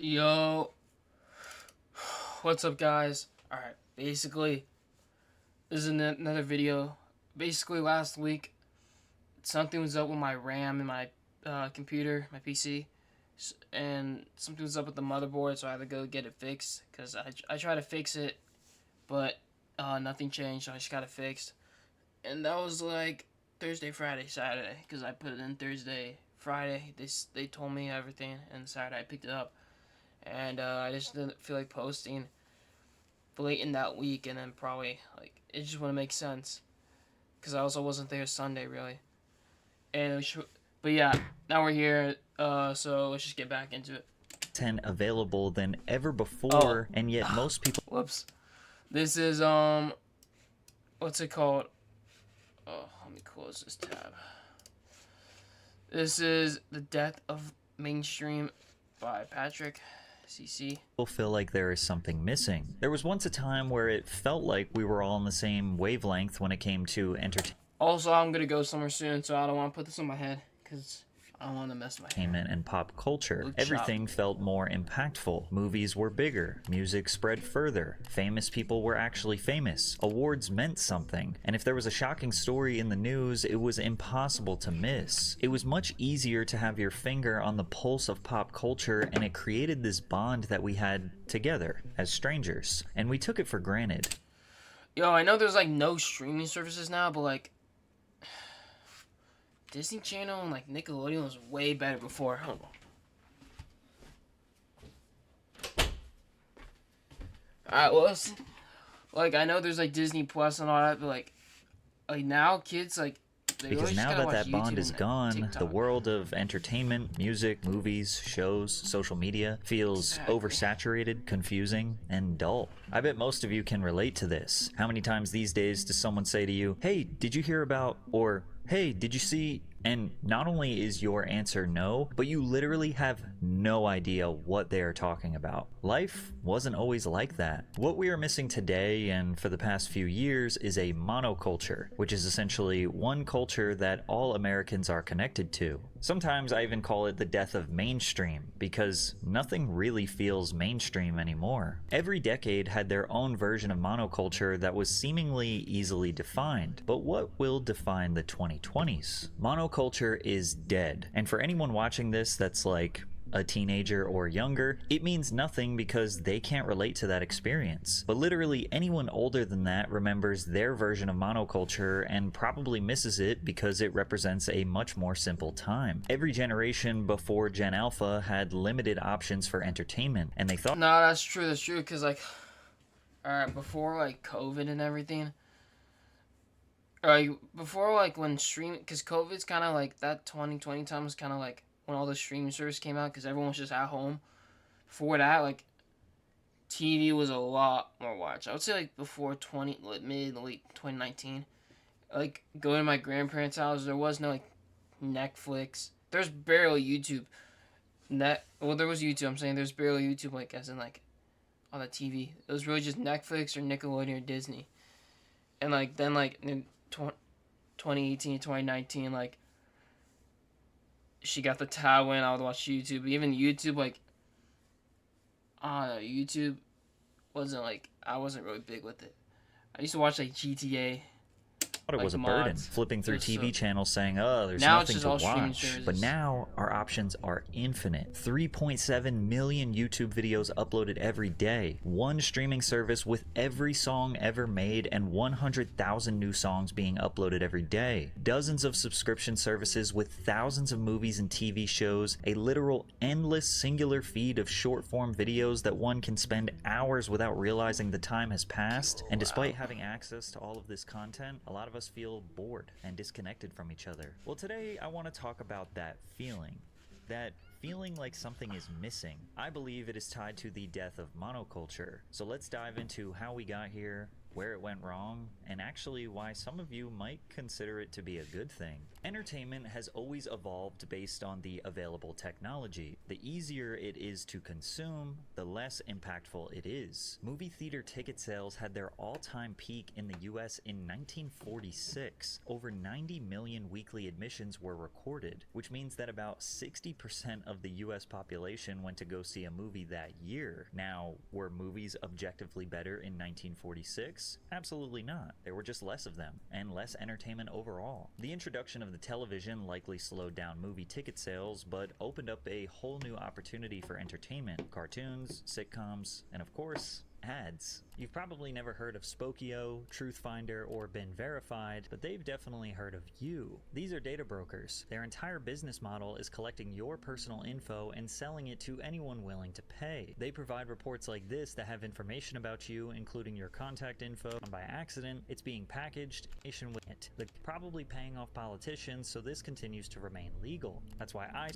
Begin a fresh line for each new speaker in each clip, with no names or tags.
Yo, what's up, guys? Alright, basically, this is another video. Basically, last week, something was up with my RAM in my computer, my PC, and something was up with the motherboard, so I had to go get it fixed. Because I tried to fix it, but nothing changed, so I just got it fixed. And that was like Thursday, Friday, Saturday, because I put it in Thursday, Friday. They told me everything, and Saturday I picked it up. And I just didn't feel like posting late in that week, and then probably like it just wouldn't make sense because I also wasn't there Sunday really. And but yeah, now we're here, so let's just get back into it.
Available than ever before, and yet most people.
Whoops. This is what's it called? Oh, let me close this tab. This is The Death of Mainstream by Patrick CC.
People feel like there is something missing. There was once a time where it felt like we were all on the same wavelength when it came to entertainment.
Also, I'm gonna go somewhere soon, so I don't want to put this on my head because I don't want to mess my hair.
And pop culture. Everything felt more impactful. Movies were bigger. Music spread further. Famous people were actually famous. Awards meant something. And if there was a shocking story in the news, it was impossible to miss. It was much easier to have your finger on the pulse of pop culture, and it created this bond that we had together as strangers. And we took it for granted.
Yo, I know there's like no streaming services now, but like Disney Channel and like Nickelodeon was way better before. Hold on. Alright, well, like I know there's like Disney Plus and all that, but like now kids like
because now that bond is gone,
TikTok.
The world of entertainment, music, movies, shows, social media feels oversaturated, confusing, and dull. I bet most of you can relate to this. How many times these days does someone say to you, "Hey, did you hear about," or "Hey, did you see?" And not only is your answer no, but you literally have no idea what they are talking about. Life wasn't always like that. What we are missing today and for the past few years is a monoculture, which is essentially one culture that all Americans are connected to. Sometimes I even call it the death of mainstream, because nothing really feels mainstream anymore. Every decade had their own version of monoculture that was seemingly easily defined. But what will define the 2020s? Monoculture is dead. And for anyone watching this that's like a teenager or younger, it means nothing because they can't relate to that experience. But literally anyone older than that remembers their version of monoculture and probably misses it because it represents a much more simple time. Every generation before Gen Alpha had limited options for entertainment, and they thought—
No, that's true, because like alright, before like COVID and everything, before like when streaming, because COVID's kind of like that 2020 time was kind of like when all the streaming services came out because everyone was just at home. Before that, like TV was a lot more watched. I would say like before late 2019, like going to my grandparents' house, there was no like Netflix. There's barely YouTube. Well, there was YouTube. I'm saying there's barely YouTube, like as in like on the TV. It was really just Netflix or Nickelodeon or Disney. And like then like in 2018, 2019, like she got the tab when I would watch YouTube. Even YouTube, like, YouTube wasn't like, I wasn't really big with it. I used to watch like GTA.
It was a burden, flipping through TV channels saying, "Oh, there's
now
nothing to watch." But now our options are infinite. 3.7 million YouTube videos uploaded every day. One streaming service with every song ever made and 100,000 new songs being uploaded every day. Dozens of subscription services with thousands of movies and TV shows. A literal endless singular feed of short-form videos that one can spend hours without realizing the time has passed. And despite having access to all of this content, a lot of us feel bored and disconnected from each other. Well, today I want to talk about that feeling like something is missing. I believe it is tied to the death of monoculture. So let's dive into how we got here, where it went wrong, and actually why some of you might consider it to be a good thing. Entertainment has always evolved based on the available technology. The easier it is to consume, the less impactful it is. Movie theater ticket sales had their all-time peak in the US in 1946. Over 90 million weekly admissions were recorded, which means that about 60% of the US population went to go see a movie that year. Now, were movies objectively better in 1946? Absolutely not. There were just less of them, and less entertainment overall. The introduction of the television likely slowed down movie ticket sales, but opened up a whole new opportunity for entertainment: cartoons, sitcoms, and of course, ads. You've probably never heard of Spokio, Truthfinder, or Been Verified, but they've definitely heard of you. These are data brokers. Their entire business model is collecting your personal info and selling it to anyone willing to pay. They provide reports like this that have information about you, including your contact info, and by accident, it's being packaged with it. They're probably paying off politicians, so this continues to remain legal. That's why I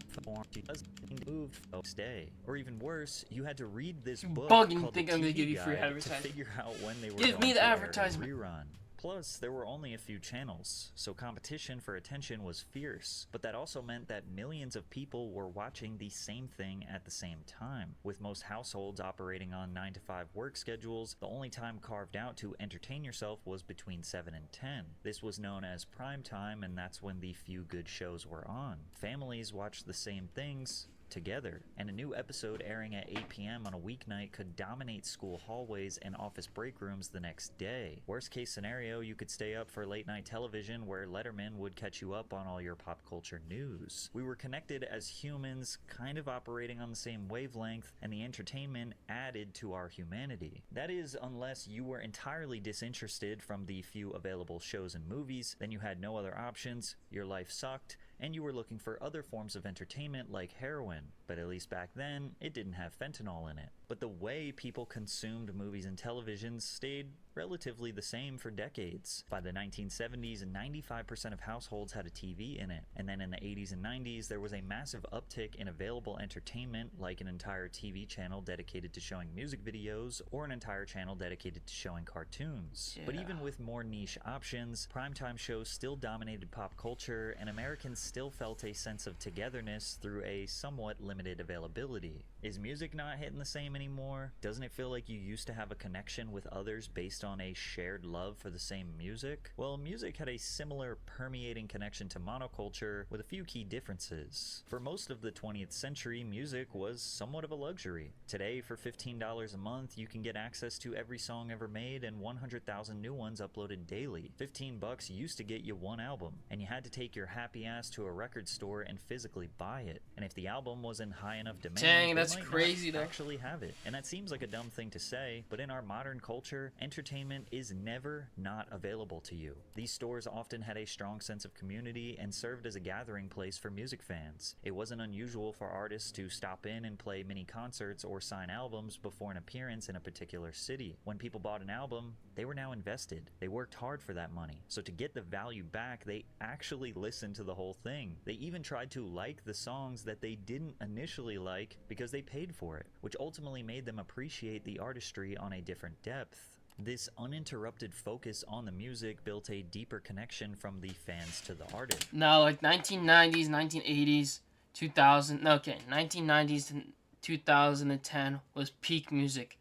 moved folks day. Or even worse, you had to read this book
Bugging
called
think
The
I'm gonna
TV
give you free
Guide
advertising.
to figure out when they were
Give
going
me the
to air a
advertisement.
rerun. Plus, there were only a few channels, so competition for attention was fierce. But that also meant that millions of people were watching the same thing at the same time. With most households operating on 9-to-5 work schedules, the only time carved out to entertain yourself was between 7 and 10. This was known as prime time, and that's when the few good shows were on. Families watched the same things together, and a new episode airing at 8 p.m. on a weeknight could dominate school hallways and office break rooms the next day. Worst case scenario, you could stay up for late night television where Letterman would catch you up on all your pop culture news. We were connected as humans, kind of operating on the same wavelength, and the entertainment added to our humanity. That is, unless you were entirely disinterested from the few available shows and movies, then you had no other options, your life sucked, and you were looking for other forms of entertainment like heroin. But at least back then, it didn't have fentanyl in it. But the way people consumed movies and televisions stayed relatively the same for decades. By the 1970s, 95% of households had a TV in it. And then in the 80s and 90s, there was a massive uptick in available entertainment, like an entire TV channel dedicated to showing music videos, or an entire channel dedicated to showing cartoons. But even with more niche options, primetime shows still dominated pop culture, and Americans still felt a sense of togetherness through a somewhat limited availability. Is music not hitting the same anymore? Doesn't it feel like you used to have a connection with others based on a shared love for the same music? Well, music had a similar permeating connection to monoculture with a few key differences. For most of the 20th century, music was somewhat of a luxury. Today, for $15 a month, you can get access to every song ever made and 100,000 new ones uploaded daily. $15 used to get you one album, and you had to take your happy ass to a record store and physically buy it. And if the album was in high enough demand,
Dang, that's
they might
crazy,
not
though.
actually have it. And that seems like a dumb thing to say, but in our modern culture, entertainment is never not available to you. These stores often had a strong sense of community and served as a gathering place for music fans. It wasn't unusual for artists to stop in and play mini concerts or sign albums before an appearance in a particular city. When people bought an album, they were now invested. They worked hard for that money. So to get the value back, they actually listened to the whole thing. They even tried to like the songs that they didn't initially like because they paid for it, which ultimately made them appreciate the artistry on a different depth. This uninterrupted focus on the music built a deeper connection from the fans to the artist.
Now, like 1990s, 1980s, 2000, okay, 1990s to 2010 was peak music.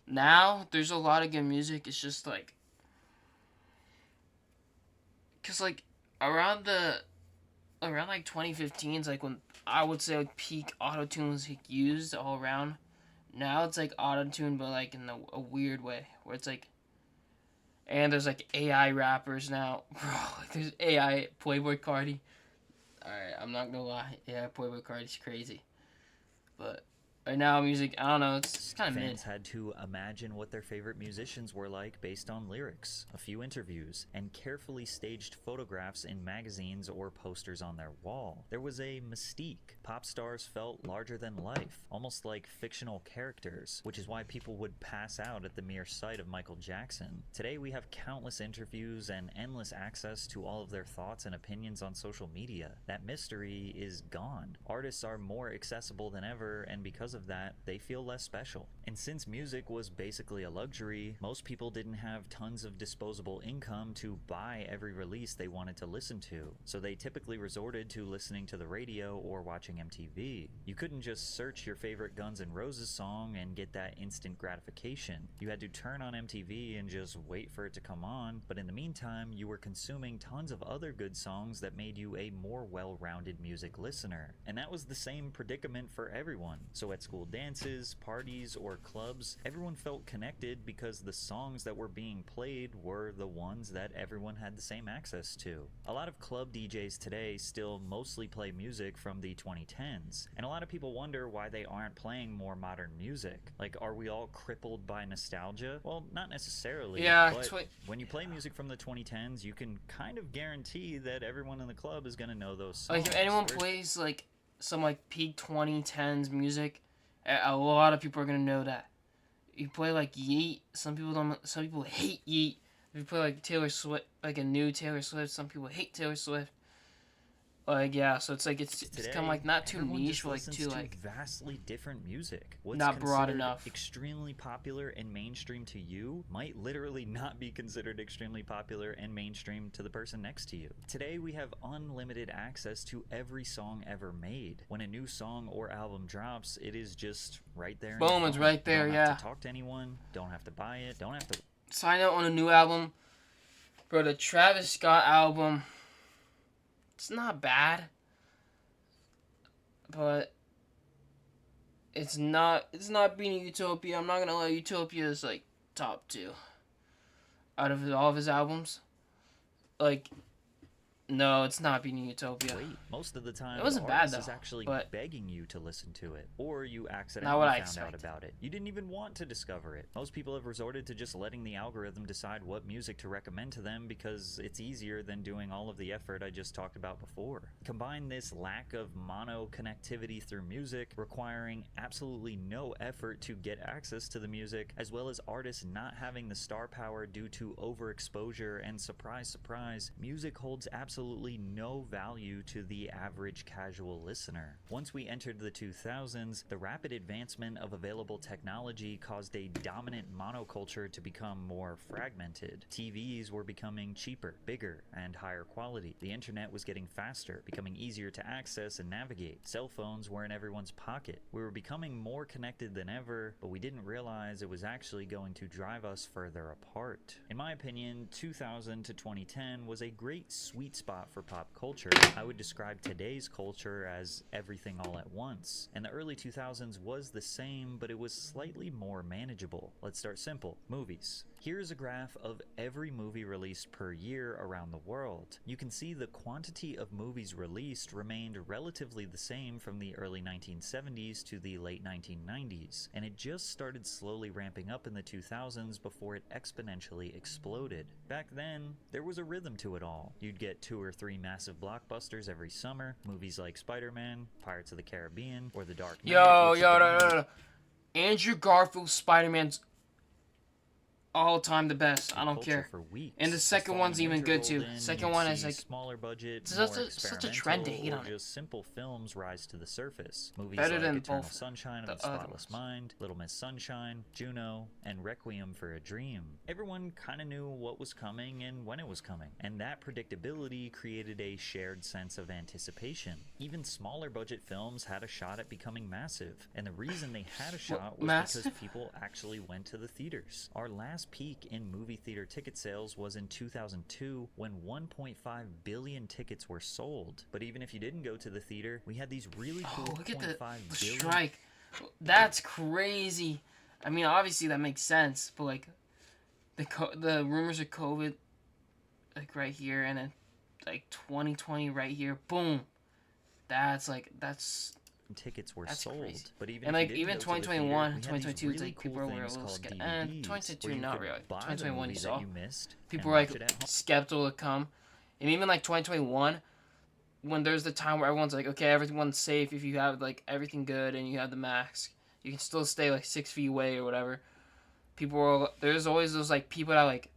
Now, there's a lot of good music. It's just like, cause like around like 2015 is like when I would say like peak autotune was like used all around. Now it's like autotune, but like in a weird way, where it's like, and there's like AI rappers now, bro. Like there's AI Playboy Cardi. Alright, I'm not gonna lie, yeah, Playboy Cardi's crazy, but right now music, I don't know, it's kind of mid.
Fans had to imagine what their favorite musicians were like based on lyrics, a few interviews, and carefully staged photographs in magazines or posters on their wall. There was a mystique. Pop stars felt larger than life, almost like fictional characters, which is why people would pass out at the mere sight of Michael Jackson. Today we have countless interviews and endless access to all of their thoughts and opinions on social media. That mystery is gone. Artists are more accessible than ever, and because of of that, they feel less special. And since music was basically a luxury, most people didn't have tons of disposable income to buy every release they wanted to listen to, so they typically resorted to listening to the radio or watching MTV. You couldn't just search your favorite Guns N' Roses song and get that instant gratification. You had to turn on MTV and just wait for it to come on, but in the meantime, you were consuming tons of other good songs that made you a more well-rounded music listener. And that was the same predicament for everyone. So at school dances, parties, or clubs, everyone felt connected because the songs that were being played were the ones that everyone had the same access to. A lot of club DJs today still mostly play music from the 2010s, and a lot of people wonder why they aren't playing more modern music. Like, are we all crippled by nostalgia? Well, not necessarily,
Yeah,
but when you play music from the 2010s, you can kind of guarantee that everyone in the club is going to know those songs.
like if anyone plays like some like peak 2010s music, a lot of people are gonna know that. You play like Yeet, some people don't. Some people hate Yeet. If you play like Taylor Swift, like a new Taylor Swift, some people hate Taylor Swift. Like, yeah, so it's like it's kind of like not too niche, but like too like
vastly different music. What's
not broad enough.
Extremely popular and mainstream to you might literally not be considered extremely popular and mainstream to the person next to you. Today we have unlimited access to every song ever made. When a new song or album drops, it is just right there.
Boom, it's right there.
Don't
yeah.
have to talk to anyone. Don't have to buy it. Don't have to
sign out on a new album, bro. The Travis Scott album. It's not bad, but it's not beating Utopia. I'm not gonna lie, Utopia is like top 2 out of all of his albums. Like, no, it's not beating Utopia.
Wait, most of the time,
it wasn't
the
bad
artist
though.
is actually
but
begging you to listen to it, or you accidentally
not what I
found
expected.
out about it. You didn't even want to discover it. Most people have resorted to just letting the algorithm decide what music to recommend to them because it's easier than doing all of the effort I just talked about before. Combine this lack of mono connectivity through music, requiring absolutely no effort to get access to the music, as well as artists not having the star power due to overexposure, and surprise, surprise, music holds absolutely no value to the average casual listener. Once we entered the 2000s, the rapid advancement of available technology caused a dominant monoculture to become more fragmented. TVs were becoming cheaper, bigger, and higher quality. The internet was getting faster, becoming easier to access and navigate. Cell phones were in everyone's pocket. We were becoming more connected than ever, but we didn't realize it was actually going to drive us further apart. In my opinion, 2000 to 2010 was a great sweet spot for pop culture. I would describe today's culture as everything all at once. And the early 2000s was the same, but it was slightly more manageable. Let's start simple. Movies. Here's a graph of every movie released per year around the world. You can see the quantity of movies released remained relatively the same from the early 1970s to the late 1990s, and it just started slowly ramping up in the 2000s before it exponentially exploded. Back then, there was a rhythm to it all. You'd get 2 or 3 massive blockbusters every summer, movies like Spider-Man, Pirates of the Caribbean, or The Dark Knight.
No. Andrew Garfield's Spider-Man's all time the best. I don't care. And the second one's even good too. Second one is like
smaller budget,
such a trend to hate on it.
Just simple films rise to the surface. Movies
better
like
than
Eternal
both
Sunshine of the Spotless Mind, Little Miss Sunshine, Juno, and Requiem for a Dream. Everyone kind of knew what was coming and when it was coming, and that predictability created a shared sense of anticipation. Even smaller budget films had a shot at becoming massive, and the reason they had a shot was because people actually went to the theaters. Our last peak in movie theater ticket sales was in 2002 when 1.5 billion tickets were sold. But even if you didn't go to the theater, we had these really cool
look at the
billion
strike. That's crazy. I mean, obviously that makes sense, but like the rumors of COVID, like right here, and then like 2020 right here, boom. That's
tickets were sold,
crazy.
But even
and
if
like
you
even
didn't go to the
2021,
theater,
2022,
really
like people
cool
were a little skeptical.
DVDs,
And 2022, not really. 2021, you saw people
were
were like skeptical to come, and even like 2021, when there's the time where everyone's like, okay, everyone's safe if you have like everything good and you have the mask, you can still stay like 6 feet away or whatever. There's always those like people that like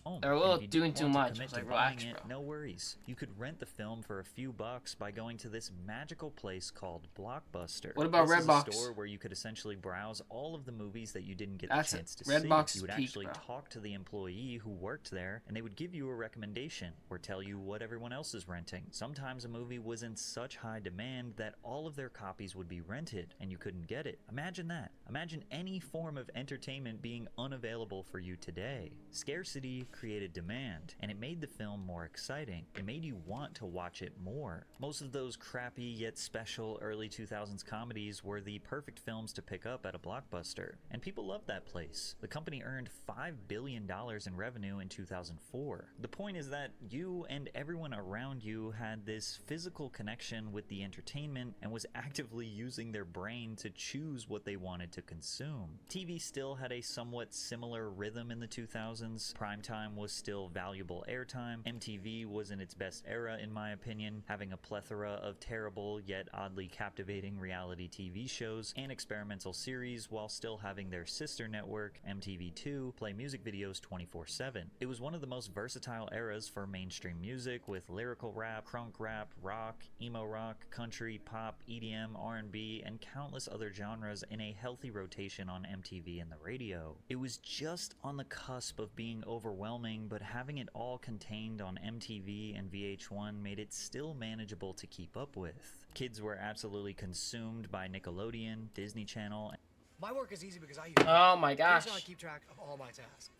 home.
They're a
And
little
if you
doing
didn't
too
want to
much. I
commit
was
to
like,
buying
relax,
it,
bro.
no worries. You could rent the film for a few bucks by going to this magical place called Blockbuster.
What about
This is a
Redbox?
store where you could essentially browse all of the movies that you didn't get
That's
the
it.
chance to
Redbox
see.
is
You would
peak,
actually
bro.
talk to the employee who worked there, and they would give you a recommendation or tell you what everyone else is renting. Sometimes a movie was in such high demand that all of their copies would be rented, and you couldn't get it. Imagine that. Imagine any form of entertainment being unavailable for you today. Scarcity created demand, and it made the film more exciting. It made you want to watch it more. Most of those crappy yet special early 2000s comedies were the perfect films to pick up at a Blockbuster, and people loved that place. The company earned $5 billion in revenue in 2004. The point is that you and everyone around you had this physical connection with the entertainment and was actively using their brain to choose what they wanted to consume. TV still had a somewhat similar rhythm in the 2000s. Primetime was still valuable airtime. MTV was in its best era, in my opinion, having a plethora of terrible yet oddly captivating reality TV shows and experimental series, while still having their sister network, MTV2, play music videos 24/7. It was one of the most versatile eras for mainstream music, with lyrical rap, crunk rap, rock, emo rock, country, pop, EDM, R&B, and countless other genres in a healthy rotation on MTV and the radio. It was just on the cusp of being overwhelming, but having it all contained on MTV and VH1 made it still manageable to keep up with. Kids were absolutely consumed by Nickelodeon, Disney Channel.
My work is easy because I use
Oh my gosh.
Here's how I keep track of all my tasks.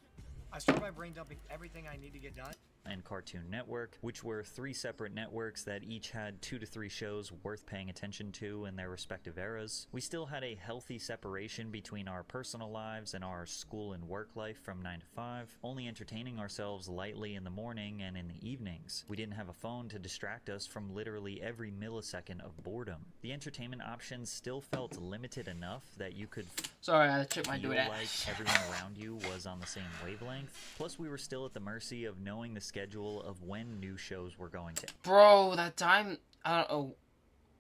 I start by brain dumping everything I need to get done.
And Cartoon Network, which were 3 separate networks that each had 2 to 3 shows worth paying attention to in their respective eras. We still had a healthy separation between our personal lives and our school and work life from 9 to 5, only entertaining ourselves lightly in the morning and in the evenings. We didn't have a phone to distract us from literally every millisecond of boredom. The entertainment options still felt limited enough that you could
Sorry, I had to check my
feel
dude.
like everyone around you was on the same wavelength. Plus, we were still at the mercy of knowing the schedule of when new shows were going to.
Bro, that time, I don't know,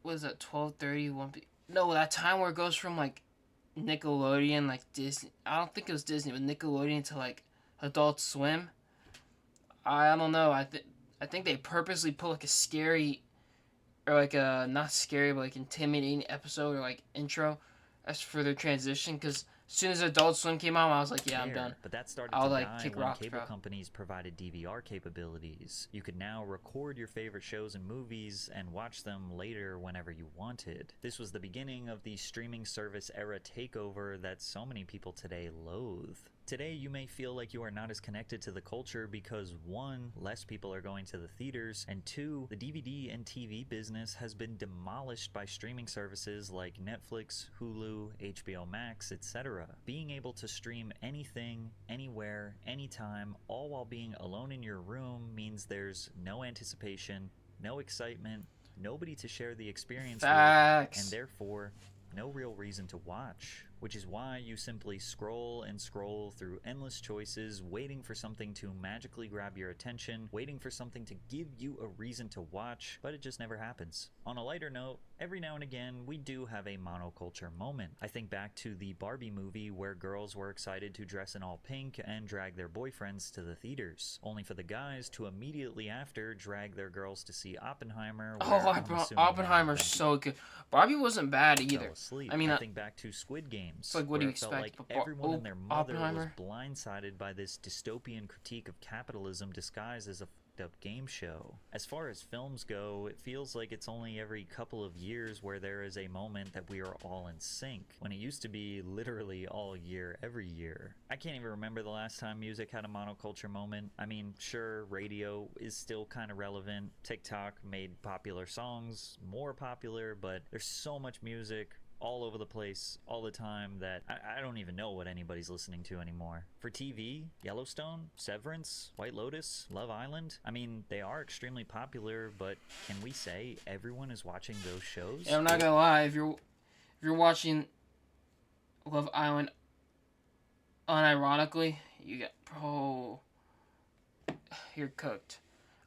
was it 12:30, 1 p.m.? No, that time where it goes from, like, Nickelodeon, like, Disney. I don't think it was Disney, but Nickelodeon to, like, Adult Swim. I don't know. I think they purposely put, like, a scary, or, like, a, not scary, but, like, intimidating episode or, like, intro as for their transition, because as soon as Adult Swim came out, I was like, yeah, I'm done.
But that started
I'll,
to
like,
die
kick
when
rocks,
cable
bro.
companies provided DVR capabilities. You could now record your favorite shows and movies and watch them later whenever you wanted. This was the beginning of the streaming service era takeover that so many people today loathe. Today, you may feel like you are not as connected to the culture because 1, less people are going to the theaters, and 2, the DVD and TV business has been demolished by streaming services like Netflix, Hulu, HBO Max, etc. Being able to stream anything, anywhere, anytime, all while being alone in your room means there's no anticipation, no excitement, nobody to share the experience
Facts.
with, and therefore, no real reason to watch. Which is why you simply scroll and scroll through endless choices, waiting for something to magically grab your attention, waiting for something to give you a reason to watch, but it just never happens. On a lighter note, every now and again, we do have a monoculture moment. I think back to the Barbie movie where girls were excited to dress in all pink and drag their boyfriends to the theaters, only for the guys to immediately after drag their girls to see Oppenheimer.
Oh, Oppenheimer's so good. Barbie wasn't bad either.
Fell asleep.
I mean,
I think back to Squid Games.
It's like, what do
where
you
it felt
expect?
like everyone and their mother was
Oppenheimer?
blindsided by this dystopian critique of capitalism disguised as a fucked-up game show. As far as films go, it feels like it's only every couple of years where there is a moment that we are all in sync, when it used to be literally all year, every year. I can't even remember the last time music had a monoculture moment. I mean, sure, radio is still kind of relevant. TikTok made popular songs more popular, but there's so much music all over the place, all the time, that I don't even know what anybody's listening to anymore. For TV, Yellowstone, Severance, White Lotus, Love Island, I mean, they are extremely popular, but can we say everyone is watching those shows?
Yeah, I'm not gonna lie, if you're watching Love Island unironically, you get, bro, you're cooked.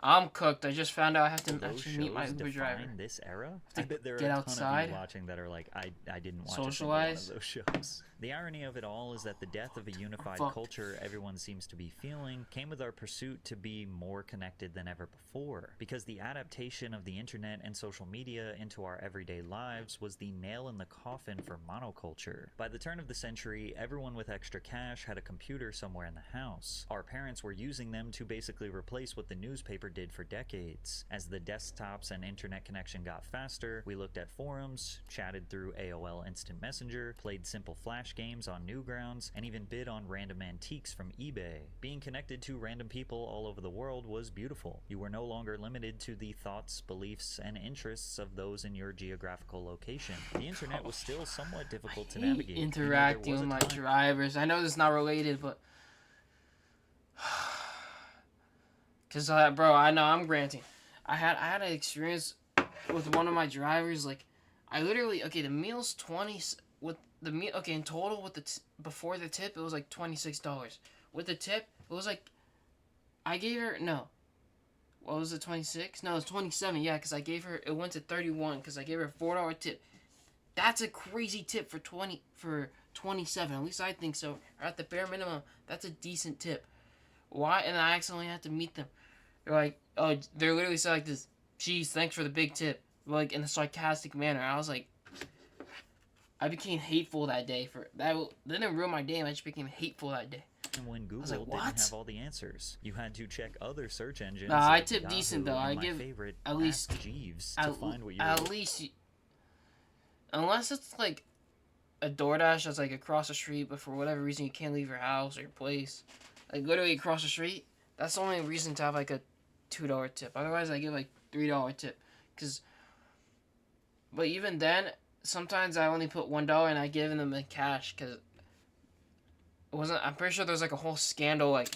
I'm cooked. I just found out I have to
Those
actually meet my
shows
Uber driver.
define this era.
To
I bet there are
get
a ton
outside,
of you watching that are like, I didn't watch a single one of
socialize.
those shows. The irony of it all is that the death of a unified
fucked.
culture everyone seems to be feeling came with our pursuit to be more connected than ever before. Because the adaptation of the internet and social media into our everyday lives was the nail in the coffin for monoculture. By the turn of the century, everyone with extra cash had a computer somewhere in the house. Our parents were using them to basically replace what the newspaper did for decades. As the desktops and internet connection got faster, we looked at forums, chatted through AOL Instant Messenger, played simple flash games on Newgrounds, and even bid on random antiques from eBay. Being connected to random people all over the world was beautiful. You were no longer limited to the thoughts, beliefs, and interests of those in your geographical location. The internet was still somewhat difficult to navigate.
Interacting with my drivers. I know this is not related, but cause bro, I know I'm granting. I had an experience with one of my drivers. Like, I literally the meal's 20 with the meal. Okay, in total with the before the tip, it was like $26. With the tip, it was like I gave her no. What was it, 26? No, it was 27. Yeah, because I gave her, it went to 31 because I gave her a $4 tip. That's a crazy tip for 27. At least I think so. Or at the bare minimum, that's a decent tip. Why? And I accidentally had to meet them. They're like, oh, they're literally saying like this, geez, thanks for the big tip. Like, in a sarcastic manner. I was like, I became hateful that day for that. Didn't ruin my day. I just became hateful that day.
When Google
like,
didn't have all the answers, you had to check other search engines.
Nah, I
like
tip
Yahoo
decent though.
and
I
my
give
favorite,
at least
Ask Jeeves to find what you're.
At least, unless it's like a DoorDash that's like across the street, but for whatever reason you can't leave your house or your place, like literally across the street. That's the only reason to have like a $2 tip. Otherwise, I give like $3 tip, but even then, sometimes I only put $1 and I give them in cash because it wasn't. I'm pretty sure there's like a whole scandal like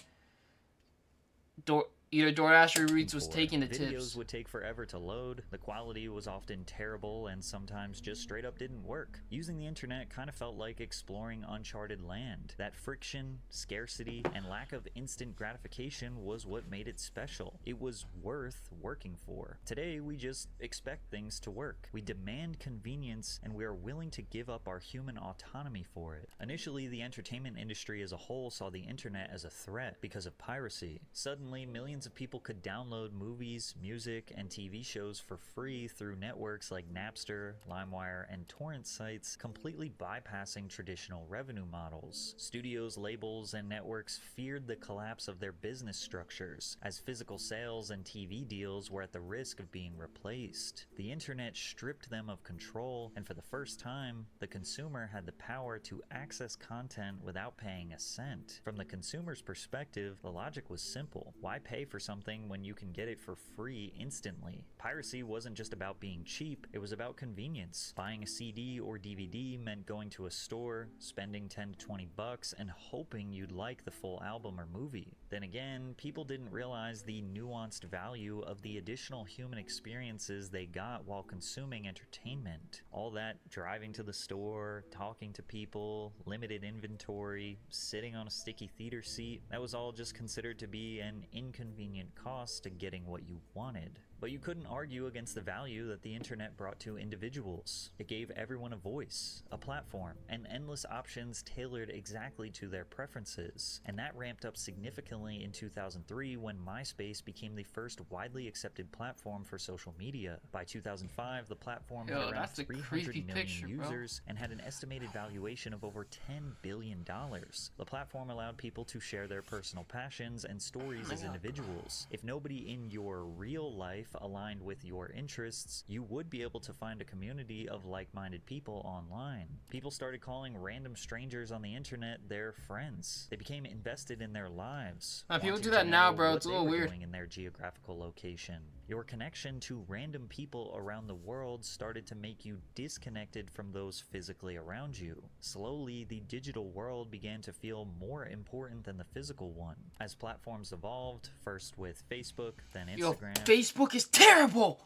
either DoorDash or Reeds was taking the
Videos
tips.
would take forever to load, the quality was often terrible, and sometimes just straight up didn't work. Using the internet kind of felt like exploring uncharted land. That friction, scarcity, and lack of instant gratification was what made it special. It was worth working for. Today, we just expect things to work. We demand convenience, and we are willing to give up our human autonomy for it. Initially, the entertainment industry as a whole saw the internet as a threat because of piracy. Suddenly, millions of people could download movies, music, and TV shows for free through networks like Napster, LimeWire, and torrent sites, completely bypassing traditional revenue models. Studios, labels, and networks feared the collapse of their business structures, as physical sales and TV deals were at the risk of being replaced. The internet stripped them of control, and for the first time, the consumer had the power to access content without paying a cent. From the consumer's perspective, the logic was simple. Why pay for something when you can get it for free instantly? Piracy wasn't just about being cheap, it was about convenience. Buying a CD or DVD meant going to a store, spending 10 to 20 bucks, and hoping you'd like the full album or movie. Then again, people didn't realize the nuanced value of the additional human experiences they got while consuming entertainment. All that driving to the store, talking to people, limited inventory, sitting on a sticky theater seat, that was all just considered to be an inconvenient cost to getting what you wanted. But you couldn't argue against the value that the internet brought to individuals. It gave everyone a voice, a platform, and endless options tailored exactly to their preferences. And that ramped up significantly in 2003 when MySpace became the first widely accepted platform for social media. By 2005, the platform had around 300 million users and had an estimated valuation of over $10 billion. The platform allowed people to share their personal passions and stories as individuals. If nobody in your real life aligned with your interests, you would be able to find a community of like-minded people online. People started calling random strangers on the internet their friends. They became invested in their lives.
People do that now, bro. It's a little weird.
In their geographical location. Your connection to random people around the world started to make you disconnected from those physically around you. Slowly, the digital world began to feel more important than the physical one. As platforms evolved, first with Facebook, then Instagram.
Facebook is terrible!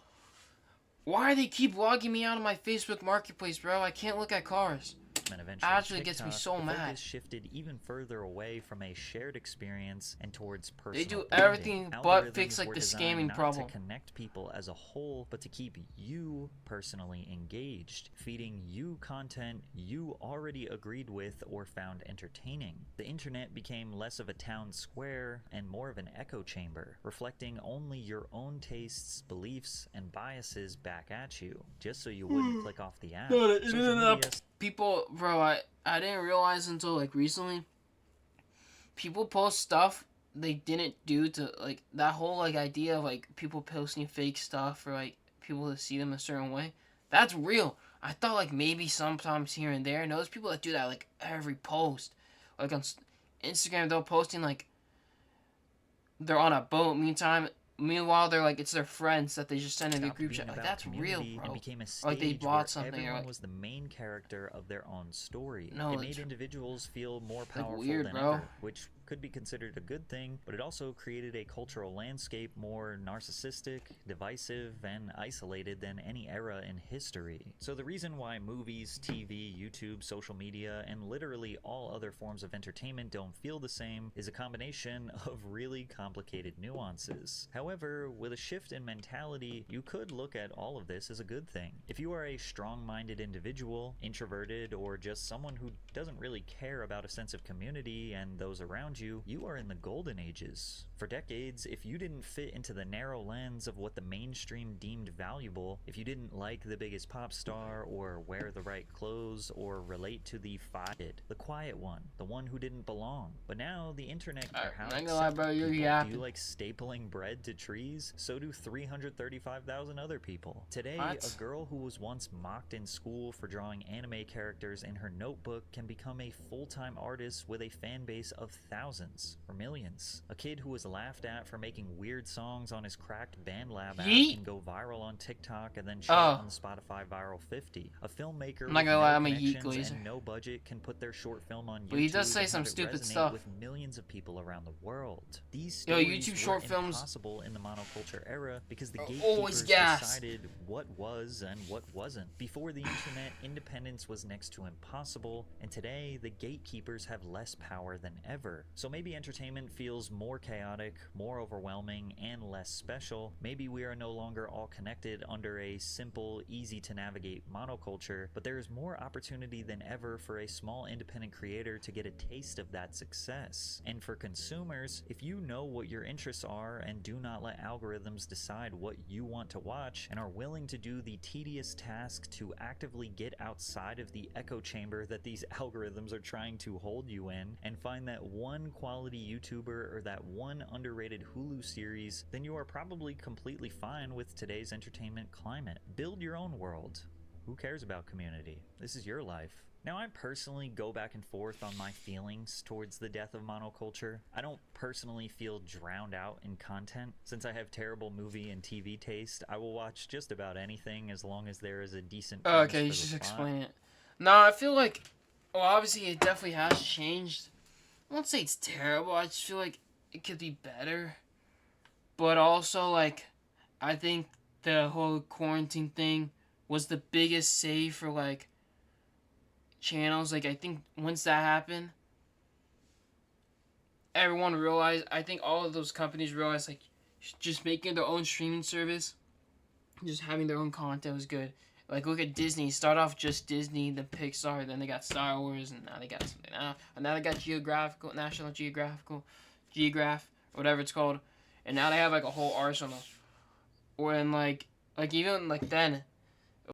Why do they keep logging me out of my Facebook marketplace, bro? I can't look at cars.
and eventually
actually gets me
TikTok,
so
the
mad.
focus shifted even further away from a shared experience and towards personal
They do
branding.
everything but
Algorithms
fix like
were
the
designed
scamming
not
problem.
to connect people as a whole, but to keep you personally engaged, feeding you content you already agreed with or found entertaining. The internet became less of a town square and more of an echo chamber, reflecting only your own tastes, beliefs, and biases back at you, just so you wouldn't click off the app. Social media
People, bro, I didn't realize until like recently. People post stuff they didn't do to like that whole like idea of like people posting fake stuff for like people to see them a certain way. That's real. I thought like maybe sometimes here and there. And those people that do that like every post, like on Instagram, they're posting like they're on a boat. Meanwhile, they're like it's their friends that they just send in the
stopped
group
being
chat. Like
about
that's real,
community
bro.
and became a
Or like they
stage
bought
where
something. Or
everyone
like,
was the main character of their own story.
No,
It made
it's
individuals feel more
like
powerful
weird,
than
bro.
ever, which could be considered a good thing, but it also created a cultural landscape more narcissistic, divisive, and isolated than any era in history. So the reason why movies, TV, YouTube, social media, and literally all other forms of entertainment don't feel the same is a combination of really complicated nuances. However, with a shift in mentality, you could look at all of this as a good thing. If you are a strong-minded individual, introverted, or just someone who doesn't really care about a sense of community and those around you, you are in the golden ages. For decades, if you didn't fit into the narrow lens of what the mainstream deemed valuable, if you didn't like the biggest pop star, or wear the right clothes, or relate to the quiet one, the one who didn't belong. But now, the internet
I'm
how
not gonna lie, bro. You're
people.
yapping.
Do you like stapling bread to trees? So do 335,000 other people. Today,
What?
a girl who was once mocked in school for drawing anime characters in her notebook can become a full-time artist with a fan base of thousands or millions. A kid who was laughed at for making weird songs on his cracked BandLab app
Yeet.
can go viral on TikTok and then chart on the Spotify Viral 50. A filmmaker
I'm not
with
gonna lie,
no
I'm a yeet
connections
glazer.
and no budget can put their short film on YouTube
But he does say
and
some
have it
stupid
resonate
stuff.
with millions of people around the world. These
Yo,
stories
YouTube
were
short films
impossible in the monoculture era because the
always
gatekeepers
gas.
decided what was and what wasn't. Before the internet, independence was next to impossible, and today the gatekeepers have less power than ever. So maybe entertainment feels more chaotic, more overwhelming, and less special. Maybe we are no longer all connected under a simple, easy to navigate monoculture, but there is more opportunity than ever for a small independent creator to get a taste of that success. And for consumers, if you know what your interests are and do not let algorithms decide what you want to watch and are willing to do the tedious task to actively get outside of the echo chamber that these algorithms are trying to hold you in and find that one quality YouTuber or that one underrated Hulu series, then you are probably completely fine with today's entertainment climate. Build your own world. Who cares about community? This is your life. Now, I personally go back and forth on my feelings towards the death of monoculture. I don't personally feel drowned out in content. Since I have terrible movie and TV taste, I will watch just about anything as long as there is a decent premise
Okay, you
for the
should
plot.
explain it. No, I feel like, well, obviously it definitely has changed. I won't say it's terrible. I just feel like it could be better. But also, like, I think the whole quarantine thing was the biggest save for, like, channels. Like, I think once that happened, everyone realized, I think all of those companies realized, like, just making their own streaming service, just having their own content was good. Like, look at Disney. Start off just Disney, then Pixar, then they got Star Wars, and now they got something. And now they got National Geograph, whatever it's called. And now they have, like, a whole arsenal. Or, and, like even, like, then,